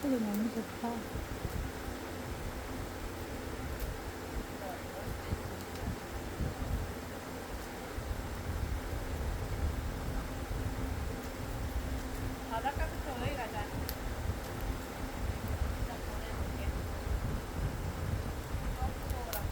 소리 너무 좋다. 바닷가부터 여기 가자. 일단 보내볼게. 무서워라.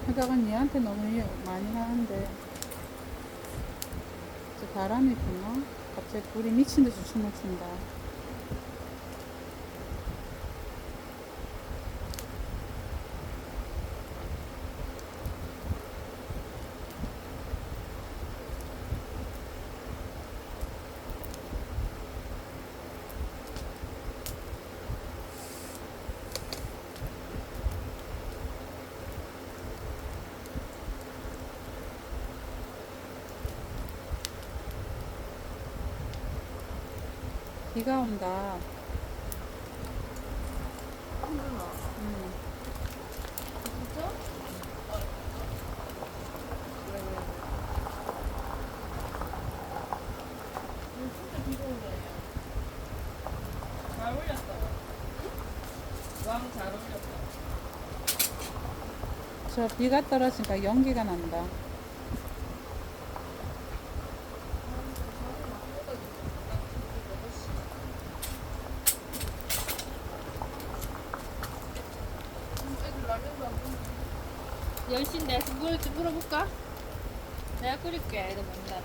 하다가 니한테 너무 많이 하는데 저 바람이 부나? 갑자기 불이 미친 듯이 춤을 춘다. 비가 온다. 진짜? 진짜 비가 오네. 잘 올렸다. 왕 잘 올렸다. 저 비가 떨어지니까 연기가 난다. 애들 라면도 안 먹는데. 10시인데 물 좀 물어볼까? 내가 끓일게 애들 먹는다면.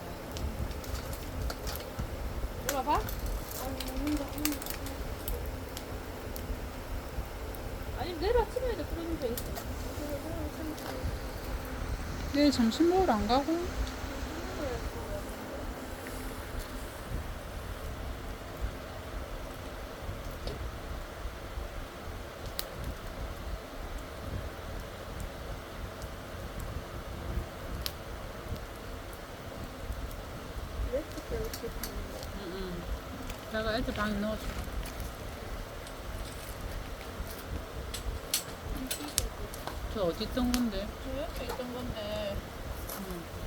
물어봐? 아니 내일 아침에 애들 끓여주면 되겠어. 내일 점심 먹으러 안 가고? 응. 내가 애들 방에 넣어줘. 저 어디 있던 건데? 저 옆에 있던 건데 응.